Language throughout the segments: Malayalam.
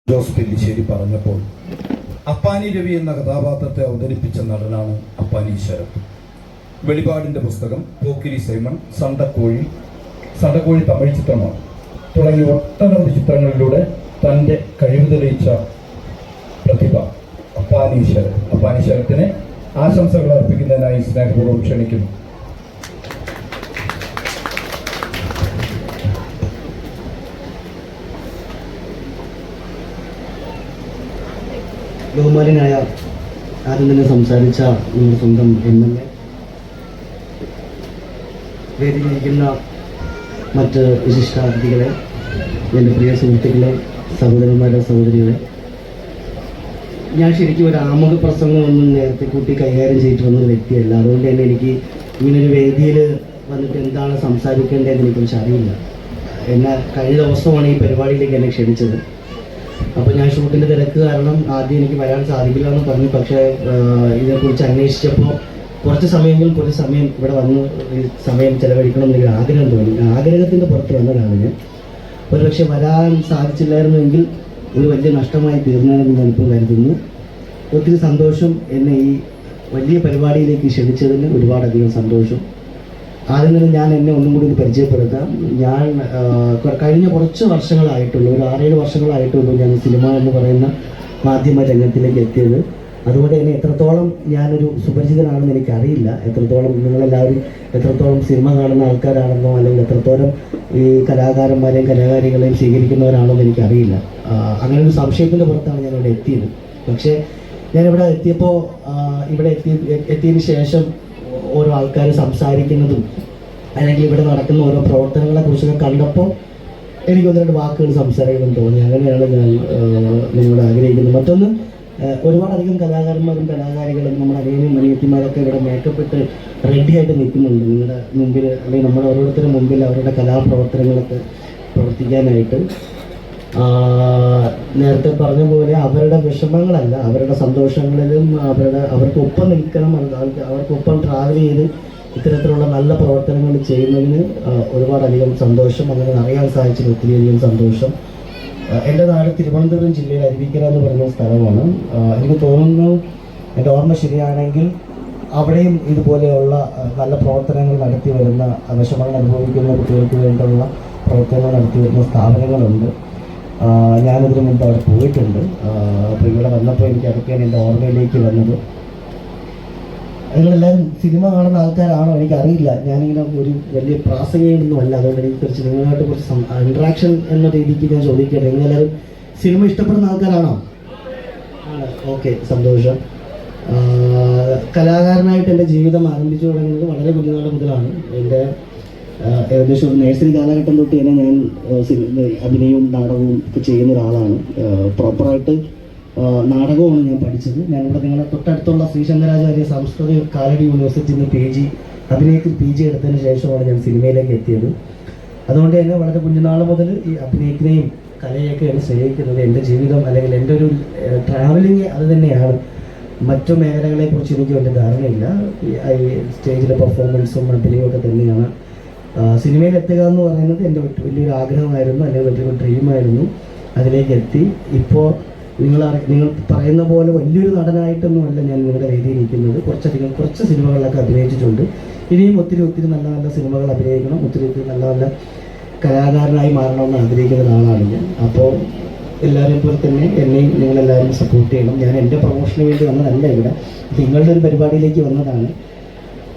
ജോസ് പെല്ലിശ്ശേരി പറഞ്ഞപ്പോൾ അപ്പാനി രവി എന്ന കഥാപാത്രത്തെ അവതരിപ്പിച്ച നടനാണ് അപ്പാനി ശരത്. വെളിപാടിൻ്റെ പുസ്തകം, പോക്കിരി സൈമൺ, സണ്ടക്കോഴി തമിഴ് ചിത്രമാണ് തുടങ്ങിയ ഒട്ടനവധി ചിത്രങ്ങളിലൂടെ തൻ്റെ കഴിവ് തെളിയിച്ച പ്രതിഭ അപ്പാനി ശരത്. അപ്പാനി ശരത്തിനെ ആശംസകൾ അർപ്പിക്കുന്നതിനായി സ്നേഹപൂർവ്വം ക്ഷണിക്കുന്നു. ബഹുമാനായ ആദ്യം തന്നെ സംസാരിച്ച നമ്മുടെ സ്വന്തം MLA, വേദിയിലിരിക്കുന്ന മറ്റ് വിശിഷ്ടാതിഥികളെ, എൻ്റെ പ്രിയ സുഹൃത്തുക്കളെ, സഹോദരന്മാരെ, സഹോദരികളെ, ഞാൻ ശരിക്കും ഒരു ആമുഖ പ്രസംഗമൊന്നും നേരത്തെ കൂട്ടി കൈകാര്യം ചെയ്തിട്ട് വന്നൊരു വ്യക്തിയല്ല. അതുകൊണ്ട് തന്നെ എനിക്ക് ഇങ്ങനൊരു വേദിയിൽ വന്നിട്ട് എന്താണ് സംസാരിക്കേണ്ടതെന്ന് എനിക്കുറിച്ച് അറിയില്ല. എന്നാൽ കഴിഞ്ഞ ദിവസമാണ് ഈ പരിപാടിയിലേക്ക് എന്നെ ക്ഷണിച്ചത്. അപ്പോൾ ഞാൻ ഷൂട്ടിൻ്റെ തിരക്ക് കാരണം ആദ്യം എനിക്ക് വരാൻ സാധിക്കില്ല എന്ന് പറഞ്ഞു. പക്ഷേ ഇതിനെക്കുറിച്ച് അന്വേഷിച്ചപ്പോൾ കുറച്ച് സമയം ഇവിടെ വന്ന് ഈ സമയം ചിലവഴിക്കണം എന്നൊരു ആഗ്രഹം തോന്നി. ആഗ്രഹത്തിൻ്റെ പുറത്ത് വന്നതാണ് ഞാൻ. ഒരുപക്ഷെ വരാൻ സാധിച്ചില്ലായിരുന്നുവെങ്കിൽ ഒരു വലിയ നഷ്ടമായി തീർന്നതെന്ന് ഞാനിപ്പോൾ കരുതുന്നു. ഒത്തിരി സന്തോഷം, എന്നെ ഈ വലിയ പരിപാടിയിലേക്ക് ക്ഷണിച്ചതിന് ഒരുപാടധികം സന്തോഷം. ആദ്യം തന്നെ ഞാൻ എന്നെ ഒന്നും കൂടി പരിചയപ്പെടുത്താം. ഞാൻ കഴിഞ്ഞ കുറച്ച് വർഷങ്ങളായിട്ടുള്ളൂ, ഒരു 6-7 വർഷങ്ങളായിട്ടുള്ളൂ ഞാൻ സിനിമ എന്ന് പറയുന്ന മാധ്യമ രംഗത്തിലേക്ക് എത്തിയത്. അതുകൊണ്ട് തന്നെ എത്രത്തോളം ഞാനൊരു സുപരിചിതനാണെന്ന് എനിക്കറിയില്ല. എത്രത്തോളം നിങ്ങളെല്ലാവരും എത്രത്തോളം സിനിമ കാണുന്ന ആൾക്കാരാണെന്നോ അല്ലെങ്കിൽ എത്രത്തോളം ഈ കലാകാരന്മാരെയും കലാകാരികളെയും സ്വീകരിക്കുന്നവരാണോ എന്ന് എനിക്കറിയില്ല. അങ്ങനെ ഒരു സംശയത്തിൻ്റെ പുറത്താണ് ഞാനിവിടെ എത്തിയത്. പക്ഷേ ഞാനിവിടെ എത്തിയപ്പോൾ എത്തിയതിന് ശേഷം ഓരോ ആൾക്കാർ സംസാരിക്കുന്നതും അല്ലെങ്കിൽ ഇവിടെ നടക്കുന്ന ഓരോ പ്രവർത്തനങ്ങളെ കുറിച്ചൊക്കെ കണ്ടപ്പോൾ എനിക്ക് 1-2 വാക്കുകൾ സംസാരിക്കണം തോന്നി. അങ്ങനെയാണ് ഞാൻ നിങ്ങളോട് ആഗ്രഹിക്കുന്നത്. മറ്റൊന്ന്, ഒരുപാടധികം കലാകാരന്മാരും കലാകാരികളും നമ്മുടെ അനിയത്തിമാരൊക്കെ ഇവിടെ മേക്കപ്പ് ഇട്ട് റെഡിയായിട്ട് നിൽക്കുന്നുണ്ട് നിങ്ങളുടെ മുമ്പിൽ, അല്ലെങ്കിൽ നമ്മുടെ ഓരോരുത്തരുടെ മുമ്പിൽ അവരുടെ കലാപ്രവർത്തനങ്ങളൊക്കെ പ്രവർത്തിക്കാനായിട്ട്. നേരത്തെ പറഞ്ഞ പോലെ അവരുടെ വിഷമങ്ങളല്ല, അവരുടെ സന്തോഷങ്ങളിലും അവർക്കൊപ്പം നിൽക്കണം, അവർക്കൊപ്പം ട്രാവൽ ചെയ്ത് ഇത്തരത്തിലുള്ള നല്ല പ്രവർത്തനങ്ങൾ ചെയ്യുന്നതിന് ഒരുപാടധികം സന്തോഷം. അങ്ങനെ അറിയാൻ സാധിച്ചതിന് ഒത്തിരിയധികം സന്തോഷം. എൻ്റെ നാട് തിരുവനന്തപുരം ജില്ലയിൽ അരുവിക്കര എന്ന് പറയുന്ന സ്ഥലമാണ്. എനിക്ക് തോന്നുന്നു, എൻ്റെ ഓർമ്മ ശരിയാണെങ്കിൽ അവിടെയും ഇതുപോലെയുള്ള നല്ല പ്രവർത്തനങ്ങൾ നടത്തി വരുന്ന, വിഷമങ്ങൾ അനുഭവിക്കുന്ന കുട്ടികൾക്ക് വേണ്ടിയുള്ള പ്രവർത്തനങ്ങൾ നടത്തി വരുന്ന സ്ഥാപനങ്ങളുണ്ട്. ഞാനതിന് മുമ്പ് അവിടെ പോയിട്ടുണ്ട്. അപ്പോൾ ഇവിടെ വന്നപ്പോൾ എനിക്ക് അതൊക്കെയാണ് എൻ്റെ ഓർമ്മയിലേക്ക് വന്നത്. നിങ്ങളെല്ലാവരും സിനിമ കാണുന്ന ആൾക്കാരാണോ എനിക്കറിയില്ല. ഞാനിങ്ങനെ ഒരു വലിയ പ്രാസംഗികയൊന്നുമല്ല. അതുകൊണ്ട് എനിക്ക് കുറച്ച് നിങ്ങളുമായിട്ട് കുറച്ച് ഇൻട്രാക്ഷൻ എന്ന രീതിക്ക് ഞാൻ ചോദിക്കട്ടെ. നിങ്ങളെല്ലാവരും സിനിമ ഇഷ്ടപ്പെടുന്ന ആൾക്കാരാണോ? ആണ്. ഓക്കെ, സന്തോഷം. കലാകാരനായിട്ട് എൻ്റെ ജീവിതം ആരംഭിച്ചു തുടങ്ങുന്നത് വളരെ കുഞ്ഞുനാൾ മുതലാണ്. എൻ്റെ ഏകദേശം ഒരു നഴ്സറി കാലഘട്ടം തൊട്ട് തന്നെ ഞാൻ അഭിനയവും നാടകവും ഒക്കെ ചെയ്യുന്ന ഒരാളാണ്. പ്രോപ്പറായിട്ട് നാടകമാണ് ഞാൻ പഠിച്ചത്. ഞാനിവിടെ നിങ്ങളുടെ തൊട്ടടുത്തുള്ള ശ്രീശങ്കരാചാര്യ സംസ്കൃത കാലടി യൂണിവേഴ്സിറ്റിയിൽ നിന്ന് അഭിനയത്തിൽ PG എടുത്തതിന് ശേഷമാണ് ഞാൻ സിനിമയിലേക്ക് എത്തിയത്. അതുകൊണ്ട് തന്നെ വളരെ കുഞ്ഞുനാൾ മുതൽ ഈ അഭിനയത്തിനെയും കലയൊക്കെയാണ് സ്നേഹിക്കുന്നത്. എൻ്റെ ജീവിതം അല്ലെങ്കിൽ എൻ്റെ ഒരു ട്രാവലിങ് അത് തന്നെയാണ്. മറ്റു മേഖലകളെക്കുറിച്ച് എനിക്ക് വലിയ ധാരണയില്ല. ഈ സ്റ്റേജിലെ പെർഫോമൻസും അഭിനയവും ഒക്കെ തന്നെയാണ്. സിനിമയിൽ എത്തുക എന്ന് പറയുന്നത് എൻ്റെ വലിയൊരു ആഗ്രഹമായിരുന്നു, അല്ലെങ്കിൽ വലിയൊരു ഡ്രീമായിരുന്നു. അതിലേക്ക് എത്തി. ഇപ്പോൾ നിങ്ങൾ പറയുന്ന പോലെ വലിയൊരു നടനായിട്ടൊന്നുമല്ല ഞാൻ നിങ്ങളുടെ വേദിയിൽ ഇരിക്കുന്നത്. കുറച്ച് സിനിമകളിലൊക്കെ അഭിനയിച്ചിട്ടുണ്ട്. ഇനിയും ഒത്തിരി നല്ല നല്ല സിനിമകൾ അഭിനയിക്കണം, ഒത്തിരി നല്ല കലാകാരനായി മാറണമെന്ന് ആഗ്രഹിക്കുന്ന ഒരാളാണ് ഞാൻ. അപ്പോൾ എല്ലാവരെയും പോലെ തന്നെ എന്നെയും നിങ്ങളെല്ലാവരും സപ്പോർട്ട് ചെയ്യണം. ഞാൻ എൻ്റെ പ്രൊമോഷന് വേണ്ടി വന്നതല്ല, ഇവിടെ നിങ്ങളുടെ ഒരു പരിപാടിയിലേക്ക് വന്നതാണ്.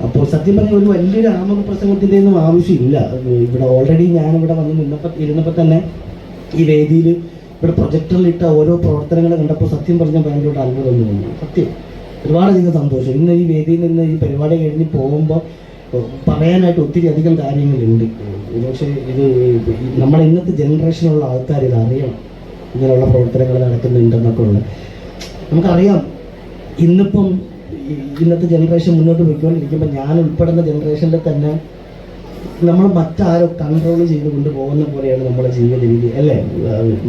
അപ്പോൾ സത്യം പറഞ്ഞാൽ ഒരു വലിയൊരു ആമുഖ പ്രസംഗത്തിൻ്റെ ഒന്നും ആവശ്യമില്ല. ഇവിടെ ഓൾറെഡി ഞാനിവിടെ വന്ന് ഇരുന്നപ്പോൾ തന്നെ ഈ വേദിയിൽ ഇവിടെ പ്രൊജക്ടറിലിട്ട ഓരോ പ്രവർത്തനങ്ങൾ കണ്ടപ്പോൾ സത്യം പറഞ്ഞാൽ ഭയങ്കര അത്ഭുതം തോന്നി. സത്യം ഒരുപാടധികം സന്തോഷം. ഇന്ന് ഈ വേദിയിൽ നിന്ന് ഈ പരിപാടി കഴിഞ്ഞ് പോകുമ്പോൾ പറയാനായിട്ട് ഒത്തിരി അധികം കാര്യങ്ങളുണ്ട്. പക്ഷേ ഇത് നമ്മുടെ ഇന്നത്തെ ജനറേഷനുള്ള ആൾക്കാർ ഇത് അറിയണം, ഇങ്ങനെയുള്ള പ്രവർത്തനങ്ങൾ നടക്കുന്നുണ്ടെന്നൊക്കെ ഉള്ളത് നമുക്കറിയാം. ഇന്നത്തെ ജനറേഷൻ മുന്നോട്ട് പോയിക്കൊണ്ടിരിക്കുമ്പോൾ ഞാൻ ഉൾപ്പെടുന്ന ജനറേഷനിൽ തന്നെ നമ്മൾ മറ്റാരോ കൺട്രോൾ ചെയ്ത് കൊണ്ടുപോകുന്ന പോലെയാണ് നമ്മുടെ ജീവിത രീതി, അല്ലേ?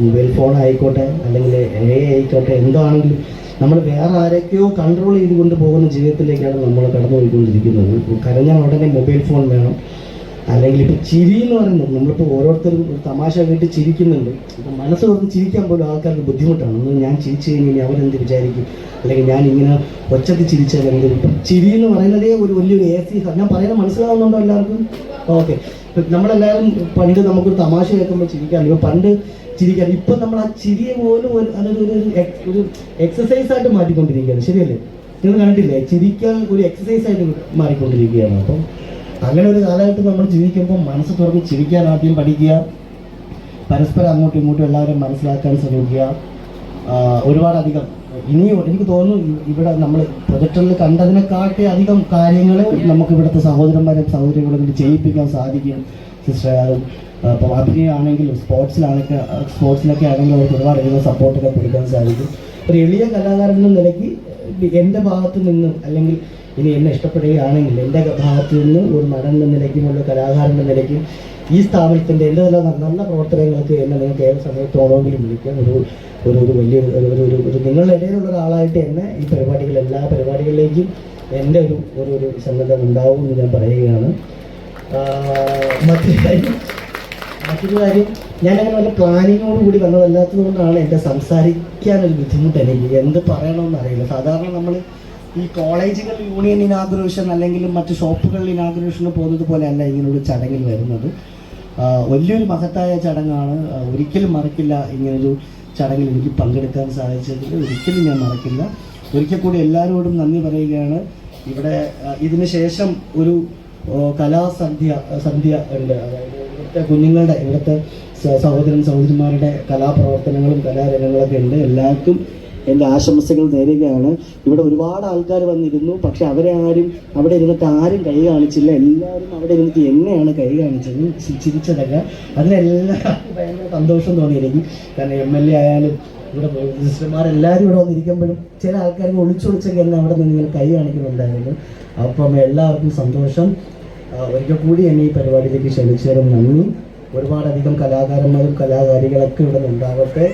മൊബൈൽ ഫോൺ ആയിക്കോട്ടെ, അല്ലെങ്കിൽ AI ആയിക്കോട്ടെ, എന്താണെങ്കിലും നമ്മൾ വേറെ ആരൊക്കെയോ കൺട്രോൾ ചെയ്ത് കൊണ്ടുപോകുന്ന ജീവിതത്തിലേക്കാണ് നമ്മൾ കടന്നു പോയിക്കൊണ്ടിരിക്കുന്നത്. കരഞ്ഞാൽ ഉടനെ മൊബൈൽ ഫോൺ വേണം, അല്ലെങ്കിൽ ഇപ്പം ചിരി എന്ന് പറയുന്നത് നമ്മളിപ്പോൾ ഓരോരുത്തരും ഒരു തമാശ കേട്ട് ചിരിക്കുന്നുണ്ട്. ഇപ്പം മനസ്സ് തുറന്ന് ചിരിക്കാൻ പോലും ആൾക്കാർക്ക് ബുദ്ധിമുട്ടാണ്. ഒന്ന് ഞാൻ ചിരിച്ചു കഴിഞ്ഞാൽ അവരെന്ത് വിചാരിക്കും, അല്ലെങ്കിൽ ഞാൻ ഇങ്ങനെ ഒച്ചത്തിൽ ചിരിച്ചാൽ എന്ത്. ഇപ്പം ചിരി എന്ന് പറയുന്നതേ ഒരു വലിയൊരു ഞാൻ പറയുന്നത് മനസ്സിലാവുന്നുണ്ടോ എല്ലാവർക്കും? ഓക്കെ. നമ്മളെല്ലാവരും പണ്ട് നമുക്കൊരു തമാശ കേൾക്കുമ്പോൾ ചിരിക്കാൻ, പണ്ട് ചിരിക്കാൻ, ഇപ്പം നമ്മൾ ആ ചിരിയെ പോലും ഒരു എക്സസൈസ് ആയിട്ട് മാറ്റിക്കൊണ്ടിരിക്കുകയാണ്. ശരിയല്ലേ? നിങ്ങൾ കണ്ടിട്ടില്ലേ? ചിരിക്കാൻ ഒരു എക്സസൈസ് ആയിട്ട് മാറിക്കൊണ്ടിരിക്കുകയാണ്. അപ്പം അങ്ങനെ ഒരു കാലഘട്ടം നമ്മൾ ജീവിക്കുമ്പോൾ മനസ്സ് തുറന്ന് ചിരിക്കാൻ ആദ്യം പഠിക്കുക, പരസ്പരം അങ്ങോട്ടും ഇങ്ങോട്ടും എല്ലാവരും മനസ്സിലാക്കാൻ ശ്രമിക്കുക. ഒരുപാടധികം ഇനിയും എനിക്ക് തോന്നുന്നു ഇവിടെ നമ്മൾ പ്രൊജക്ടറിൽ കണ്ടതിനെക്കാട്ടി അധികം കാര്യങ്ങൾ നമുക്ക് ഇവിടുത്തെ സഹോദരന്മാരും സഹോദരികളും ചെയ്യിപ്പിക്കാൻ സാധിക്കും. സിസ്റ്റർ ഇപ്പോൾ അഭിനയമാണെങ്കിലും സ്പോർട്സിലൊക്കെ ആണെങ്കിലും അവർക്ക് ഒരുപാടധികം സപ്പോർട്ടൊക്കെ കൊടുക്കാൻ സാധിക്കും. ഒരു എളിയ കലാകാരൻ എന്ന നിലയ്ക്ക് എൻ്റെ ഭാഗത്ത് നിന്നും, അല്ലെങ്കിൽ ഇനി എന്നെ ഇഷ്ടപ്പെടുകയാണെങ്കിൽ എൻ്റെ ഭാഗത്ത് നിന്ന് ഒരു നടൻ എന്ന നിലയ്ക്കും ഒരു കലാകാരൻ എന്ന നിലയ്ക്കും ഈ സ്ഥാപനത്തിൻ്റെ എൻ്റെ നല്ല പ്രവർത്തനങ്ങൾക്ക് എന്നെ നിങ്ങൾക്ക് ഏത് സമയത്തോടെങ്കിലും വിളിക്കാം. ഒരു വലിയൊരു നിങ്ങളുടെ ഇടയിലുള്ള ഒരാളായിട്ട് എന്നെ ഈ എല്ലാ പരിപാടികളിലേക്കും എൻ്റെ ഒരു സന്നദ്ധം ഉണ്ടാവും എന്ന് ഞാൻ പറയുകയാണ്. മറ്റൊരു കാര്യം, ഞാനങ്ങനെ വല്ല പ്ലാനിങ്ങോടുകൂടി വന്നതല്ലാത്തത് കൊണ്ടാണ് എൻ്റെ സംസാരിക്കാനൊരു ബുദ്ധിമുട്ട്. എനിക്ക് എന്ത് പറയണമെന്ന് അറിയില്ല. സാധാരണ നമ്മൾ ഈ കോളേജുകൾ യൂണിയൻ ഇനാഗുറേഷൻ അല്ലെങ്കിൽ മറ്റ് ഷോപ്പുകളിൽ ഇനാഗുറേഷന് പോകുന്നത് പോലെയല്ല ഇങ്ങനൊരു ചടങ്ങിൽ വരുന്നത്. വലിയൊരു മഹത്തായ ചടങ്ങാണ്. ഒരിക്കലും മറക്കില്ല ഇങ്ങനൊരു ചടങ്ങിൽ എനിക്ക് പങ്കെടുക്കാൻ സാധിച്ചതിൽ ഒരിക്കലും ഞാൻ മറക്കില്ല. ഒരിക്കൽ കൂടി എല്ലാവരോടും നന്ദി പറയുകയാണ്. ഇവിടെ ഇതിന് ശേഷം ഒരു കലാസന്ധ്യ ഉണ്ട്. അതായത് ഇവിടുത്തെ കുഞ്ഞുങ്ങളുടെ, ഇവിടുത്തെ സഹോദരന്മാരുടെ കലാപ്രവർത്തനങ്ങളും കലാരംഗങ്ങളൊക്കെ ഉണ്ട്. എല്ലാവർക്കും എൻ്റെ ആശംസകൾ നേരുകയാണ്. ഇവിടെ ഒരുപാട് ആൾക്കാർ വന്നിരുന്നു, പക്ഷെ അവിടെ ഇരുന്നിട്ട് ആരും കൈ കാണിച്ചില്ല. എല്ലാവരും അവിടെ ഇരുന്നിട്ട് എന്നെയാണ് കൈ കാണിച്ചത്, ചിരിച്ചതൊക്കെ. അതിനെല്ലാവർക്കും ഭയങ്കര സന്തോഷം തോന്നിയിരിക്കും. കാരണം MLA ആയാലും ഇവിടെ സിസ്റ്റർമാരെല്ലാവരും ഇവിടെ വന്നിരിക്കുമ്പോഴും ചില ആൾക്കാർക്ക് ഒളിച്ചൊളിച്ചൊക്കെ എന്നെ അവിടെ നിന്ന് ഇങ്ങനെ കൈ കാണിക്കുന്നുണ്ടായിരുന്നു. അപ്പം എല്ലാവർക്കും സന്തോഷം. ഒരിക്കൽ കൂടി എന്നെ ഈ പരിപാടിയിലേക്ക് ക്ഷണിച്ചതും നന്ദി. ഒരുപാടധികം കലാകാരന്മാരും കലാകാരികളൊക്കെ ഇവിടെ ഉണ്ടാവട്ടെ.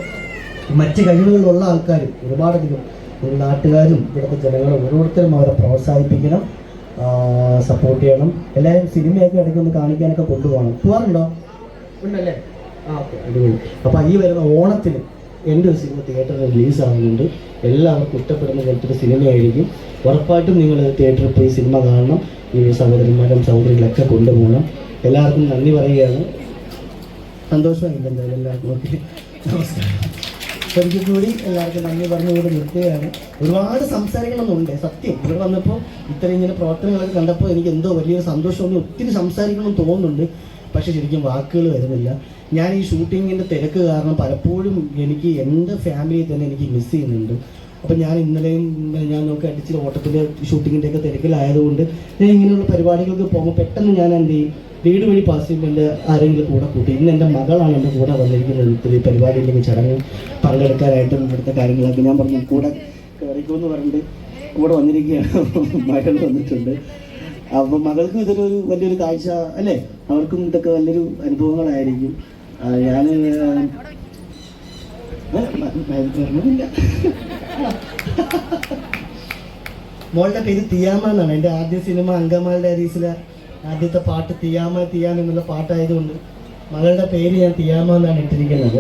മറ്റ് കഴിവുകളുള്ള ആൾക്കാരും ഒരുപാടധികം നാട്ടുകാരും ഇവിടുത്തെ ജനങ്ങളും ഓരോരുത്തരും അവരെ പ്രോത്സാഹിപ്പിക്കണം, സപ്പോർട്ട് ചെയ്യണം. എല്ലാവരും സിനിമയൊക്കെ ഇടയ്ക്കൊന്ന് കാണിക്കാനൊക്കെ പോകാറുണ്ടോ? ഉണ്ടല്ലേ? ഓക്കെ, അടിപൊളി. അപ്പോൾ ഈ വരുന്ന ഓണത്തിന് എൻ്റെ ഒരു സിനിമ തിയേറ്ററിൽ റിലീസാകുന്നുണ്ട്. എല്ലാവർക്കും ഇഷ്ടപ്പെടുന്ന പോലത്തെ സിനിമയായിരിക്കും. ഉറപ്പായിട്ടും നിങ്ങൾ തിയേറ്ററിൽ പോയി സിനിമ കാണണം. ഈ സഹോദരന്മാരും സഹോദരികളൊക്കെ കൊണ്ടുപോകണം. എല്ലാവർക്കും നന്ദി പറയുകയാണ്. സന്തോഷമായില്ല എന്തായാലും എല്ലാവർക്കും. ഓക്കെ, നമസ്കാരം. ഒരിക്കൽ കൂടി എല്ലാവർക്കും നന്ദി പറഞ്ഞുകൊണ്ട് നിർത്തുകയാണ്. ഒരുപാട് സംസാരിക്കണമെന്നുണ്ട്. സത്യം ഇവിടെ വന്നപ്പോൾ ഇത്രയും ഇങ്ങനെ പ്രവർത്തനങ്ങളൊക്കെ കണ്ടപ്പോൾ എനിക്ക് എന്തോ വലിയൊരു സന്തോഷമൊന്നും, ഒത്തിരി സംസാരിക്കണമെന്ന് തോന്നുന്നുണ്ട്. പക്ഷേ ശരിക്കും വാക്കുകൾ വരുന്നില്ല. ഞാൻ ഈ ഷൂട്ടിങ്ങിൻ്റെ തിരക്ക് കാരണം പലപ്പോഴും എനിക്ക് എൻ്റെ ഫാമിലിയെ തന്നെ എനിക്ക് മിസ് ചെയ്യുന്നുണ്ട്. അപ്പം ഞാൻ ഇന്നലെയും ഞാൻ നോക്കി അടിച്ചിട്ട് ഓട്ടത്തിൻ്റെ ഷൂട്ടിങ്ങിൻ്റെയൊക്കെ തിരക്കിലായതുകൊണ്ട് ഞാൻ ഇങ്ങനെയുള്ള പരിപാടികൾക്ക് പോകുമ്പോൾ പെട്ടെന്ന് ഞാൻ എന്ത് ചെയ്യും, വീട് വഴി പാസ് ചെയ്യുമ്പോൾ എൻ്റെ ആരെങ്കിലും കൂടെ കൂട്ടി. ഇന്ന് എൻ്റെ മകളാണ് എൻ്റെ കൂടെ വന്നിരിക്കുന്നത്. ഈ പരിപാടിയിലേക്ക് ചടങ്ങ് പങ്കെടുക്കാനായിട്ടും ഇവിടുത്തെ കാര്യങ്ങളൊക്കെ ഞാൻ പറഞ്ഞു കൂടെ കയറിക്കുമെന്ന് പറഞ്ഞിട്ട് കൂടെ വന്നിരിക്കുകയാണ്. മകൾ വന്നിട്ടുണ്ട്. അപ്പം മകൾക്കും ഇതൊരു വലിയൊരു കാഴ്ച അല്ലേ, അവർക്കും ഇതൊക്കെ വലിയൊരു അനുഭവങ്ങളായിരിക്കും. ഞാൻ പറഞ്ഞില്ല. മോളുടെ പേര് തിയാമ എന്നാണ്. എൻ്റെ ആദ്യ സിനിമ അങ്കമാൽ ഡയറീസിലെ ആദ്യത്തെ പാട്ട് തിയാമ എന്നുള്ള പാട്ടായതുകൊണ്ട് മകളുടെ പേര് ഞാൻ തിയാമ എന്നാണ് ഇട്ടിരിക്കുന്നത്.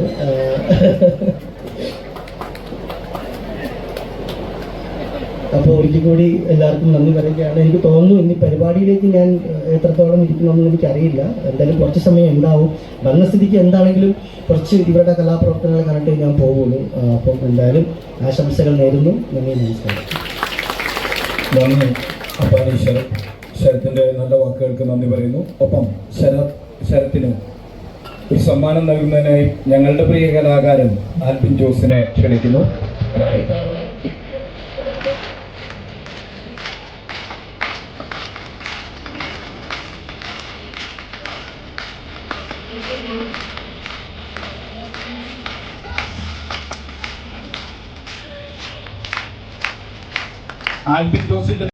അപ്പോൾ ഒരിക്കൽ കൂടി എല്ലാവർക്കും നന്ദി പറയുകയാണ്. എനിക്ക് തോന്നുന്നു ഇനി പരിപാടിയിലേക്ക് ഞാൻ എത്രത്തോളം ഇരിക്കണമെന്ന് എനിക്കറിയില്ല. എന്തായാലും കുറച്ച് സമയം ഉണ്ടാവും. വന്ന സ്ഥിതിക്ക് എന്താണെങ്കിലും കുറച്ച് ഇവരുടെ കലാപ്രവർത്തനങ്ങൾ കണ്ടിട്ട് ഞാൻ പോകുള്ളൂ. അപ്പം എന്തായാലും ആശംസകൾ നേരുന്നു. നന്ദി, നമസ്കാരം. നന്ദി അപ്പാനി ശരത്. ശരത്തിൻ്റെ നല്ല വാക്കുകൾക്ക് നന്ദി പറയുന്നു. ഒപ്പം ശരത്തിന് ഒരു സമ്മാനം നൽകുന്നതിനായി ഞങ്ങളുടെ പ്രിയ കലാകാരൻ ആൽബിൻ ജോസിനെ ക്ഷണിക്കുന്നു. ആൽബിൻ ജോസിന്റെ